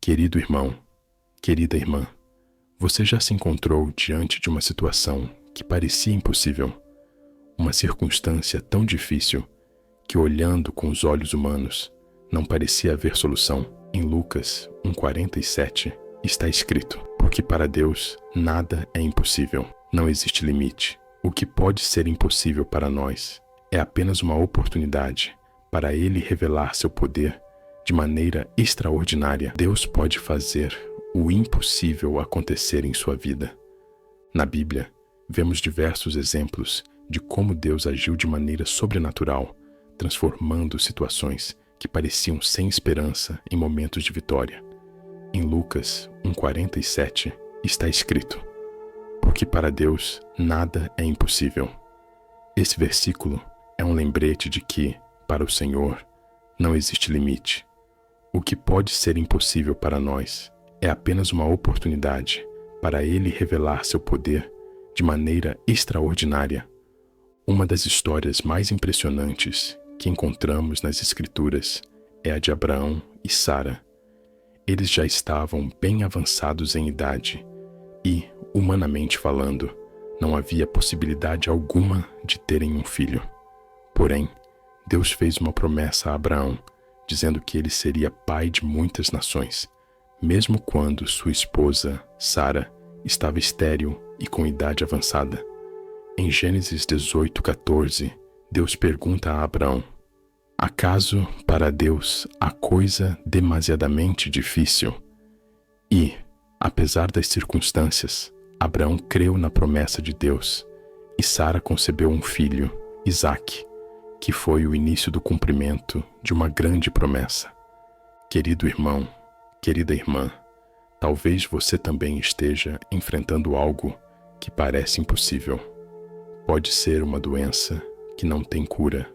Querido irmão, querida irmã, você já se encontrou diante de uma situação que parecia impossível, uma circunstância tão difícil que, olhando com os olhos humanos, não parecia haver solução? Em Lucas 1:47 está escrito: porque para Deus nada é impossível, não existe limite. O que pode ser impossível para nós é apenas uma oportunidade para Ele revelar seu poder de maneira extraordinária. Deus pode fazer o impossível acontecer em sua vida. Na Bíblia, vemos diversos exemplos de como Deus agiu de maneira sobrenatural, transformando situações que pareciam sem esperança em momentos de vitória. Em Lucas 1:47 está escrito: porque para Deus nada é impossível. Esse versículo é um lembrete de que, para o Senhor, não existe limite. O que pode ser impossível para nós é apenas uma oportunidade para Ele revelar seu poder de maneira extraordinária. Uma das histórias mais impressionantes que encontramos nas Escrituras é a de Abraão e Sara. Eles já estavam bem avançados em idade e, humanamente falando, não havia possibilidade alguma de terem um filho. Porém, Deus fez uma promessa a Abraão, dizendo que ele seria pai de muitas nações, mesmo quando sua esposa, Sara, estava estéril e com idade avançada. Em Gênesis 18:14, Deus pergunta a Abraão: acaso para Deus há coisa demasiadamente difícil? E, apesar das circunstâncias, Abraão creu na promessa de Deus e Sara concebeu um filho, Isaque, que foi o início do cumprimento de uma grande promessa. Querido irmão, querida irmã, talvez você também esteja enfrentando algo que parece impossível. Pode ser uma doença que não tem cura,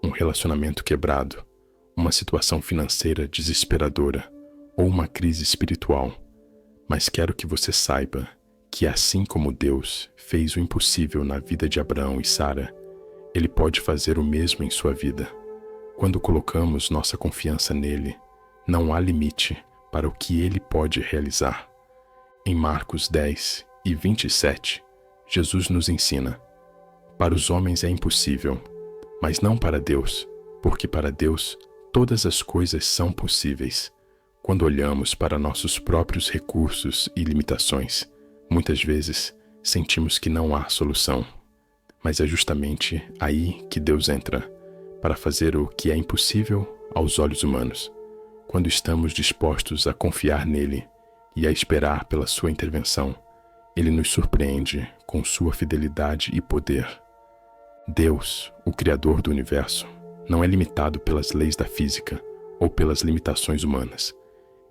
um relacionamento quebrado, uma situação financeira desesperadora ou uma crise espiritual. Mas quero que você saiba que, assim como Deus fez o impossível na vida de Abraão e Sara, Ele pode fazer o mesmo em sua vida. Quando colocamos nossa confiança nele, não há limite para o que ele pode realizar. Em Marcos 10:27, Jesus nos ensina: para os homens é impossível, mas não para Deus, porque para Deus todas as coisas são possíveis. Quando olhamos para nossos próprios recursos e limitações, muitas vezes sentimos que não há solução. Mas é justamente aí que Deus entra, para fazer o que é impossível aos olhos humanos. Quando estamos dispostos a confiar nele e a esperar pela sua intervenção, ele nos surpreende com sua fidelidade e poder. Deus, o Criador do universo, não é limitado pelas leis da física ou pelas limitações humanas.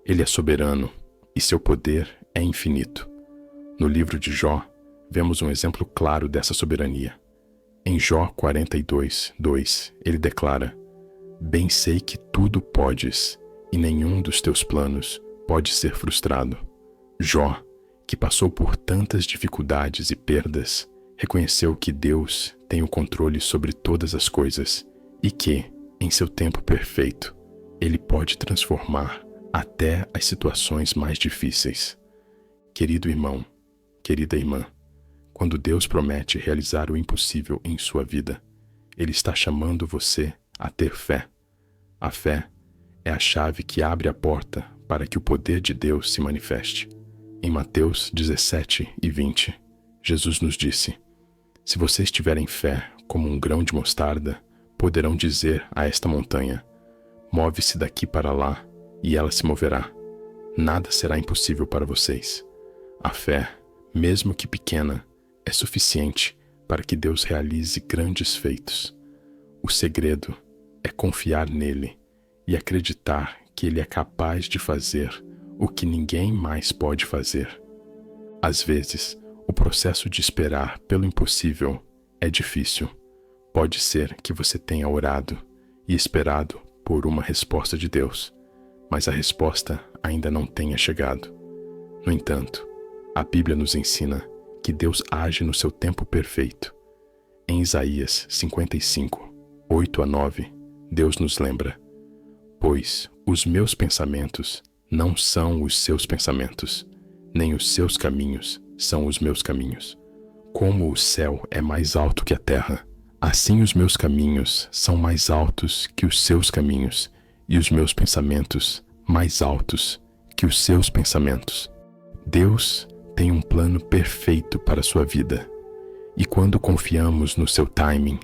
Ele é soberano e seu poder é infinito. No livro de Jó, vemos um exemplo claro dessa soberania. Em Jó 42:2, ele declara: bem sei que tudo podes, e nenhum dos teus planos pode ser frustrado. Jó, que passou por tantas dificuldades e perdas, reconheceu que Deus tem o controle sobre todas as coisas e que, em seu tempo perfeito, Ele pode transformar até as situações mais difíceis. Querido irmão, querida irmã, quando Deus promete realizar o impossível em sua vida, Ele está chamando você a ter fé. A fé é a chave que abre a porta para que o poder de Deus se manifeste. Em Mateus 17:20, Jesus nos disse: se vocês tiverem fé como um grão de mostarda, poderão dizer a esta montanha: move-se daqui para lá, e ela se moverá. Nada será impossível para vocês. A fé, mesmo que pequena, é suficiente para que Deus realize grandes feitos. O segredo é confiar nele e acreditar que ele é capaz de fazer o que ninguém mais pode fazer. Às vezes, o processo de esperar pelo impossível é difícil. Pode ser que você tenha orado e esperado por uma resposta de Deus, mas a resposta ainda não tenha chegado. No entanto, a Bíblia nos ensina que Deus age no seu tempo perfeito. Em Isaías 55:8-9, Deus nos lembra: pois os meus pensamentos não são os seus pensamentos, nem os seus caminhos são os meus caminhos. Como o céu é mais alto que a terra, assim os meus caminhos são mais altos que os seus caminhos, e os meus pensamentos mais altos que os seus pensamentos. Deus tem um plano perfeito para a sua vida, e quando confiamos no seu timing,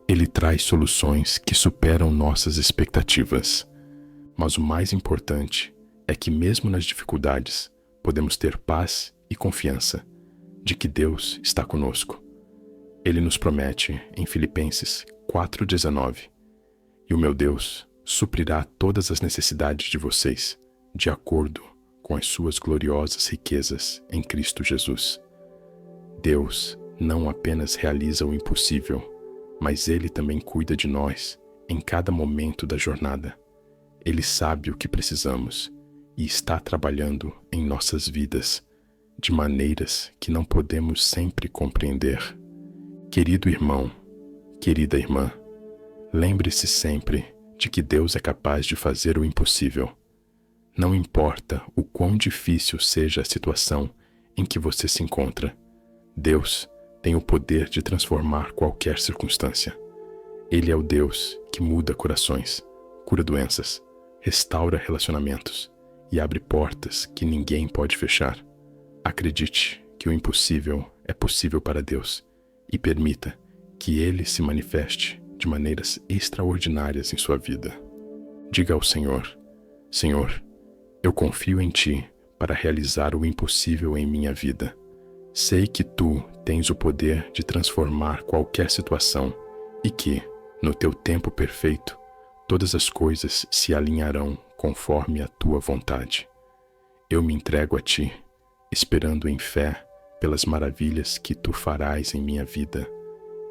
Ele traz soluções que superam nossas expectativas. Mas o mais importante é que mesmo nas dificuldades, podemos ter paz e confiança de que Deus está conosco. Ele nos promete em Filipenses 4,19: "E o meu Deus suprirá todas as necessidades de vocês, de acordo com as suas gloriosas riquezas em Cristo Jesus." Deus não apenas realiza o impossível, mas Ele também cuida de nós em cada momento da jornada. Ele sabe o que precisamos e está trabalhando em nossas vidas de maneiras que não podemos sempre compreender. Querido irmão, querida irmã, lembre-se sempre de que Deus é capaz de fazer o impossível. Não importa o quão difícil seja a situação em que você se encontra, Deus tem o poder de transformar qualquer circunstância. Ele é o Deus que muda corações, cura doenças, restaura relacionamentos e abre portas que ninguém pode fechar. Acredite que o impossível é possível para Deus e permita que Ele se manifeste de maneiras extraordinárias em sua vida. Diga ao Senhor: Senhor, eu confio em Ti para realizar o impossível em minha vida. Sei que Tu tens o poder de transformar qualquer situação e que, no Teu tempo perfeito, todas as coisas se alinharão conforme a Tua vontade. Eu me entrego a Ti, esperando em fé pelas maravilhas que Tu farás em minha vida.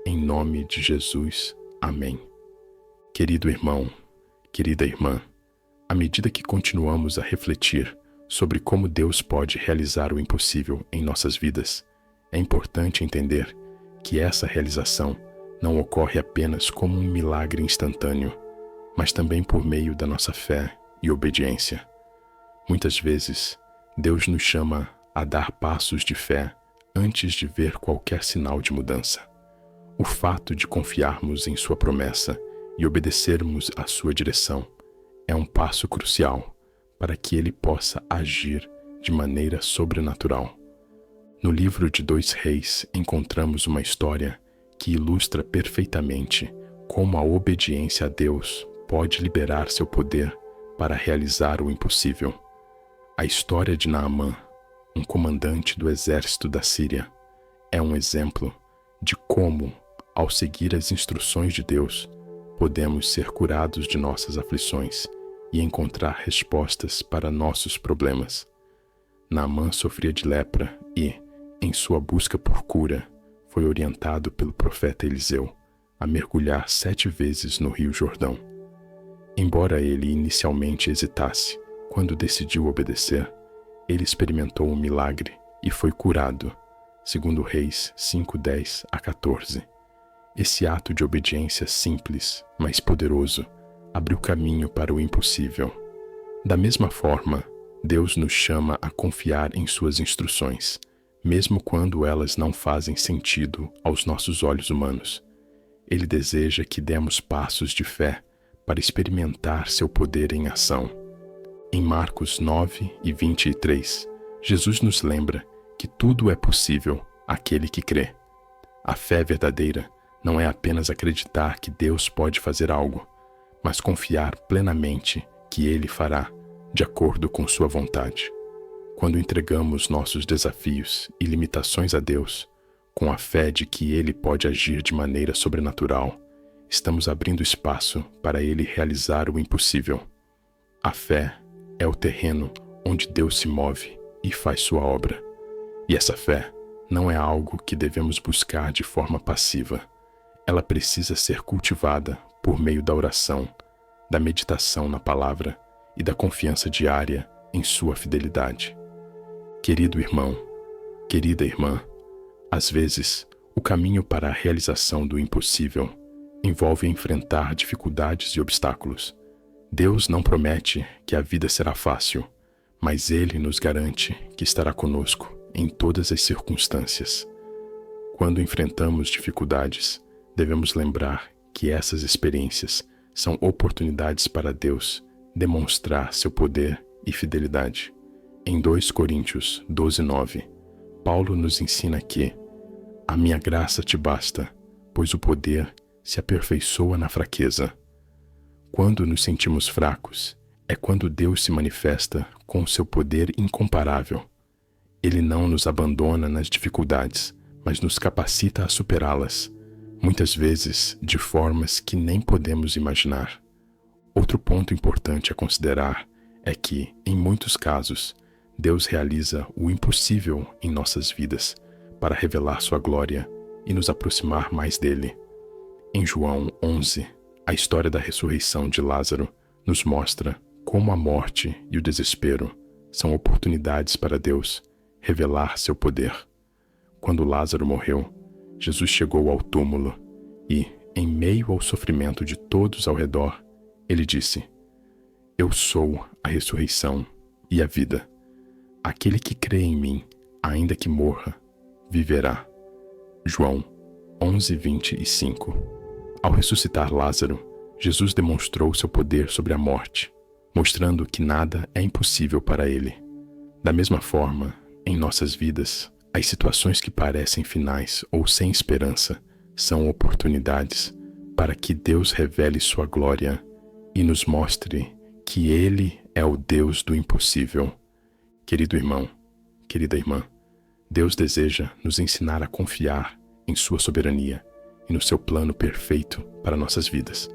Em nome de Jesus. Amém. Querido irmão, querida irmã, à medida que continuamos a refletir sobre como Deus pode realizar o impossível em nossas vidas, é importante entender que essa realização não ocorre apenas como um milagre instantâneo, mas também por meio da nossa fé e obediência. Muitas vezes, Deus nos chama a dar passos de fé antes de ver qualquer sinal de mudança. O fato de confiarmos em Sua promessa e obedecermos à Sua direção é um passo crucial para que Ele possa agir de maneira sobrenatural. No livro de 2 Reis encontramos uma história que ilustra perfeitamente como a obediência a Deus pode liberar seu poder para realizar o impossível. A história de Naamã, um comandante do exército da Síria, é um exemplo de como, ao seguir as instruções de Deus, podemos ser curados de nossas aflições e encontrar respostas para nossos problemas. Naamã sofria de lepra e, em sua busca por cura, foi orientado pelo profeta Eliseu a mergulhar 7 vezes no Rio Jordão. Embora ele inicialmente hesitasse, quando decidiu obedecer, ele experimentou um milagre e foi curado, segundo Reis 5:10-14. Esse ato de obediência simples, mas poderoso, abriu caminho para o impossível. Da mesma forma, Deus nos chama a confiar em Suas instruções, mesmo quando elas não fazem sentido aos nossos olhos humanos. Ele deseja que demos passos de fé para experimentar seu poder em ação. Em Marcos 9:23, Jesus nos lembra que tudo é possível àquele que crê. A fé verdadeira não é apenas acreditar que Deus pode fazer algo, mas confiar plenamente que Ele fará, de acordo com Sua vontade. Quando entregamos nossos desafios e limitações a Deus, com a fé de que Ele pode agir de maneira sobrenatural, estamos abrindo espaço para Ele realizar o impossível. A fé é o terreno onde Deus se move e faz sua obra. E essa fé não é algo que devemos buscar de forma passiva. Ela precisa ser cultivada por meio da oração, da meditação na palavra e da confiança diária em Sua fidelidade. Querido irmão, querida irmã, às vezes, o caminho para a realização do impossível envolve enfrentar dificuldades e obstáculos. Deus não promete que a vida será fácil, mas Ele nos garante que estará conosco em todas as circunstâncias. Quando enfrentamos dificuldades, devemos lembrar que essas experiências são oportunidades para Deus demonstrar seu poder e fidelidade. Em 2 Coríntios 12:9, Paulo nos ensina que a minha graça te basta, pois o poder se aperfeiçoa na fraqueza. Quando nos sentimos fracos, é quando Deus se manifesta com seu poder incomparável. Ele não nos abandona nas dificuldades, mas nos capacita a superá-las, muitas vezes de formas que nem podemos imaginar. Outro ponto importante a considerar é que, em muitos casos, Deus realiza o impossível em nossas vidas para revelar sua glória e nos aproximar mais dele. Em João 11, a história da ressurreição de Lázaro nos mostra como a morte e o desespero são oportunidades para Deus revelar seu poder. Quando Lázaro morreu, Jesus chegou ao túmulo e, em meio ao sofrimento de todos ao redor, ele disse: Eu sou a ressurreição e a vida. Aquele que crê em mim, ainda que morra, viverá. João 11:25. Ao ressuscitar Lázaro, Jesus demonstrou seu poder sobre a morte, mostrando que nada é impossível para ele. Da mesma forma, em nossas vidas, as situações que parecem finais ou sem esperança são oportunidades para que Deus revele sua glória e nos mostre que Ele é o Deus do impossível. Querido irmão, querida irmã, Deus deseja nos ensinar a confiar em sua soberania e no seu plano perfeito para nossas vidas.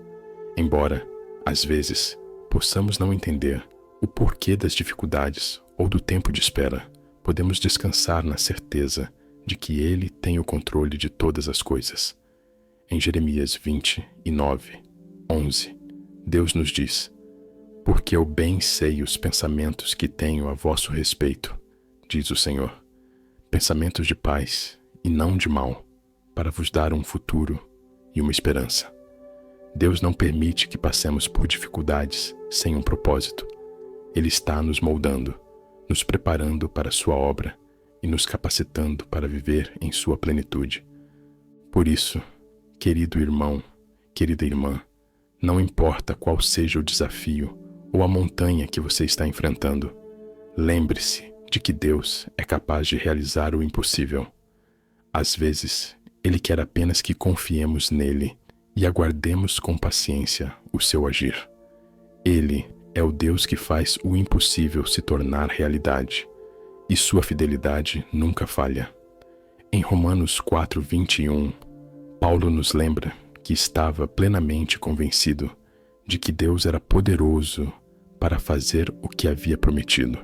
Embora, às vezes, possamos não entender o porquê das dificuldades ou do tempo de espera, podemos descansar na certeza de que Ele tem o controle de todas as coisas. Em Jeremias 29:11, Deus nos diz: Porque eu bem sei os pensamentos que tenho a vosso respeito, diz o Senhor, pensamentos de paz e não de mal, para vos dar um futuro e uma esperança. Deus não permite que passemos por dificuldades sem um propósito. Ele está nos moldando, nos preparando para sua obra e nos capacitando para viver em sua plenitude. Por isso, querido irmão, querida irmã, não importa qual seja o desafio ou a montanha que você está enfrentando, lembre-se de que Deus é capaz de realizar o impossível. Às vezes, Ele quer apenas que confiemos nele e aguardemos com paciência o seu agir. Ele é o Deus que faz o impossível se tornar realidade, e sua fidelidade nunca falha. Em Romanos 4:21, Paulo nos lembra que estava plenamente convencido de que Deus era poderoso para fazer o que havia prometido.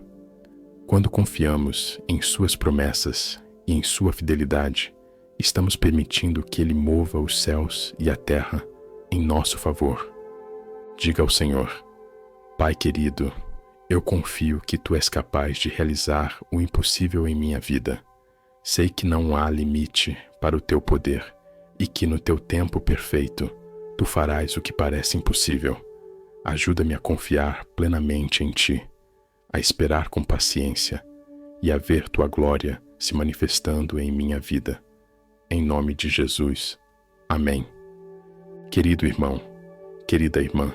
Quando confiamos em suas promessas e em sua fidelidade, estamos permitindo que Ele mova os céus e a terra em nosso favor. Diga ao Senhor: Pai querido, eu confio que Tu és capaz de realizar o impossível em minha vida. Sei que não há limite para o Teu poder e que no Teu tempo perfeito Tu farás o que parece impossível. Ajuda-me a confiar plenamente em Ti, a esperar com paciência e a ver Tua glória se manifestando em minha vida. Em nome de Jesus. Amém. Querido irmão, querida irmã,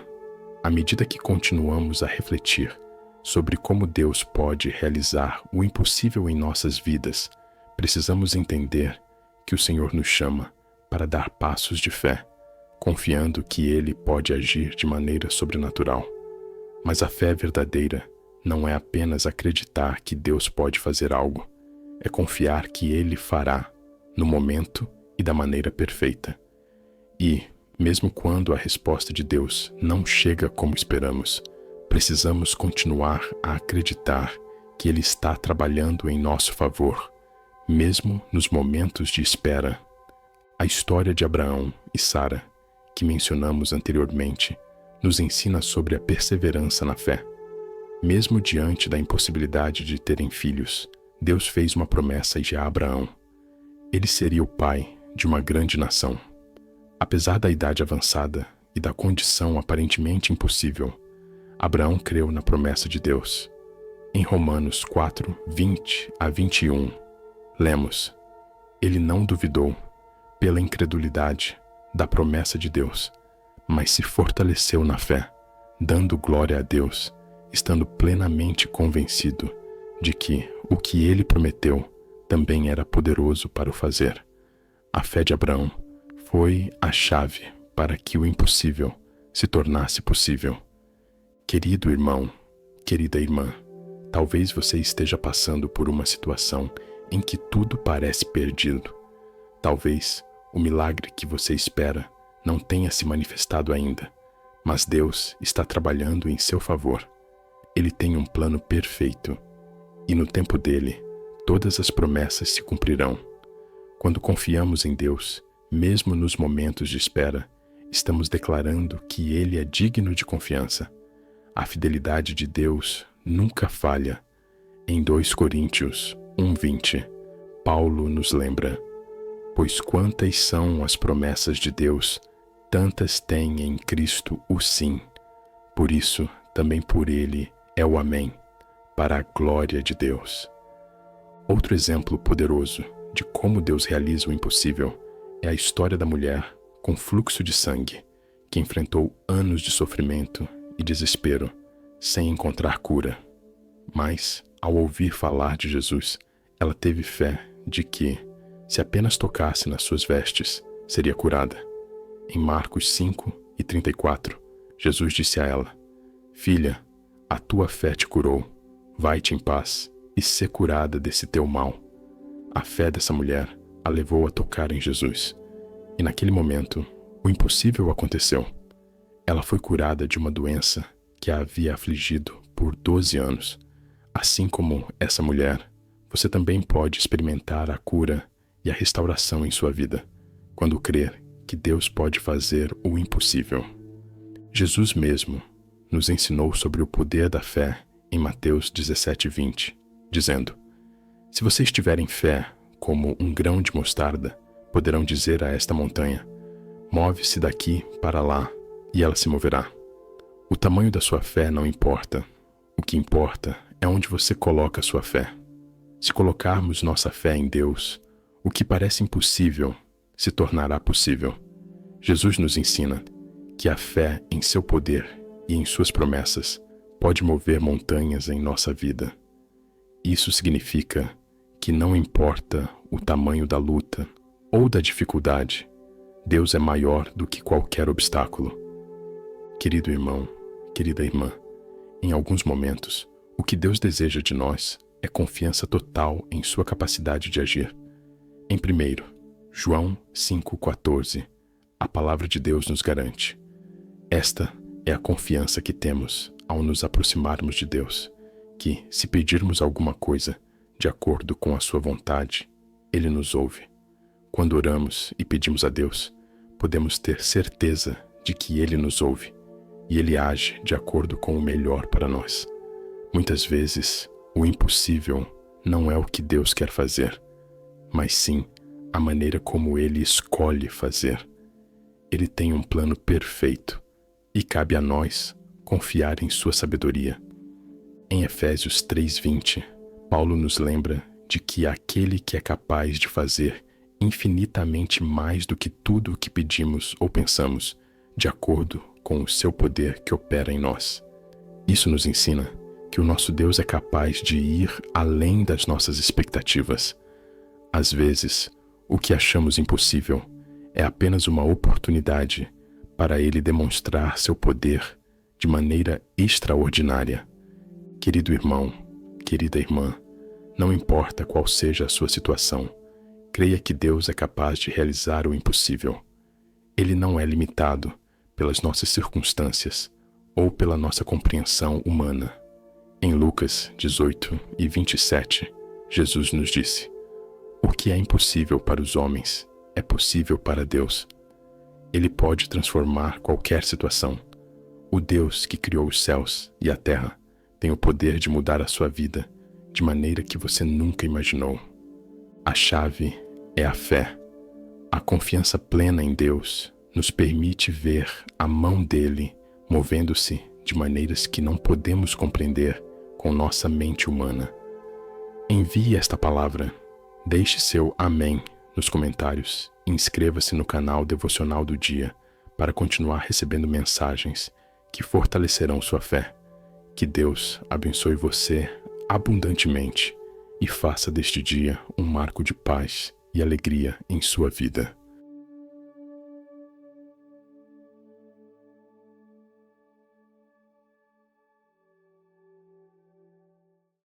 à medida que continuamos a refletir sobre como Deus pode realizar o impossível em nossas vidas, precisamos entender que o Senhor nos chama para dar passos de fé, confiando que Ele pode agir de maneira sobrenatural. Mas a fé verdadeira não é apenas acreditar que Deus pode fazer algo, é confiar que Ele fará no momento e da maneira perfeita. E, mesmo quando a resposta de Deus não chega como esperamos, precisamos continuar a acreditar que Ele está trabalhando em nosso favor, mesmo nos momentos de espera. A história de Abraão e Sara, que mencionamos anteriormente, nos ensina sobre a perseverança na fé. Mesmo diante da impossibilidade de terem filhos, Deus fez uma promessa a Abraão. Ele seria o pai de uma grande nação. Apesar da idade avançada e da condição aparentemente impossível, Abraão creu na promessa de Deus. Em Romanos 4, 20 a 21, lemos: Ele não duvidou, pela incredulidade, da promessa de Deus, mas se fortaleceu na fé, dando glória a Deus, estando plenamente convencido de que o que ele prometeu também era poderoso para o fazer. A fé de Abraão foi a chave para que o impossível se tornasse possível. Querido irmão, querida irmã, talvez você esteja passando por uma situação em que tudo parece perdido. Talvez o milagre que você espera não tenha se manifestado ainda, mas Deus está trabalhando em seu favor. Ele tem um plano perfeito, e no tempo dele, todas as promessas se cumprirão. Quando confiamos em Deus, mesmo nos momentos de espera, estamos declarando que Ele é digno de confiança. A fidelidade de Deus nunca falha. Em 2 Coríntios 1:20, Paulo nos lembra: Pois quantas são as promessas de Deus, tantas tem em Cristo o sim. Por isso, também por Ele é o amém, para a glória de Deus. Outro exemplo poderoso de como Deus realiza o impossível é a história da mulher com fluxo de sangue, que enfrentou anos de sofrimento e desespero, sem encontrar cura. Mas, ao ouvir falar de Jesus, ela teve fé de que, se apenas tocasse nas suas vestes, seria curada. Em Marcos 5:34, Jesus disse a ela: Filha, a tua fé te curou, vai-te em paz e sê curada desse teu mal. A fé dessa mulher a levou a tocar em Jesus, e naquele momento, o impossível aconteceu. Ela foi curada de uma doença que a havia afligido por 12 anos. Assim como essa mulher, você também pode experimentar a cura e a restauração em sua vida, quando crer que Deus pode fazer o impossível. Jesus mesmo nos ensinou sobre o poder da fé em Mateus 17:20, dizendo: Se vocês tiverem fé como um grão de mostarda, poderão dizer a esta montanha: Move-se daqui para lá, e ela se moverá. O tamanho da sua fé não importa. O que importa é onde você coloca a sua fé. Se colocarmos nossa fé em Deus, o que parece impossível se tornará possível. Jesus nos ensina que a fé em seu poder e em suas promessas pode mover montanhas em nossa vida. Isso significa que não importa o tamanho da luta ou da dificuldade, Deus é maior do que qualquer obstáculo. Querido irmão, querida irmã, em alguns momentos, o que Deus deseja de nós é confiança total em sua capacidade de agir. Em 1 João 5,14, a palavra de Deus nos garante: Esta é a confiança que temos ao nos aproximarmos de Deus, que, se pedirmos alguma coisa de acordo com a sua vontade, Ele nos ouve. Quando oramos e pedimos a Deus, podemos ter certeza de que Ele nos ouve e Ele age de acordo com o melhor para nós. Muitas vezes, o impossível não é o que Deus quer fazer, mas sim a maneira como Ele escolhe fazer. Ele tem um plano perfeito e cabe a nós confiar em sua sabedoria. Em Efésios 3:20, Paulo nos lembra de que aquele que é capaz de fazer infinitamente mais do que tudo o que pedimos ou pensamos, de acordo com o seu poder que opera em nós. Isso nos ensina que o nosso Deus é capaz de ir além das nossas expectativas. Às vezes, o que achamos impossível é apenas uma oportunidade para Ele demonstrar seu poder de maneira extraordinária. Querido irmão, querida irmã, não importa qual seja a sua situação, creia que Deus é capaz de realizar o impossível. Ele não é limitado pelas nossas circunstâncias ou pela nossa compreensão humana. Em Lucas 18:27, Jesus nos disse: O que é impossível para os homens é possível para Deus. Ele pode transformar qualquer situação. O Deus que criou os céus e a terra tem o poder de mudar a sua vida de maneira que você nunca imaginou. A chave é a fé. A confiança plena em Deus nos permite ver a mão dele movendo-se de maneiras que não podemos compreender com nossa mente humana. Envie esta palavra, deixe seu amém nos comentários e inscreva-se no canal Devocional do Dia para continuar recebendo mensagens que fortalecerão sua fé. Que Deus abençoe você abundantemente e faça deste dia um marco de paz e alegria em sua vida.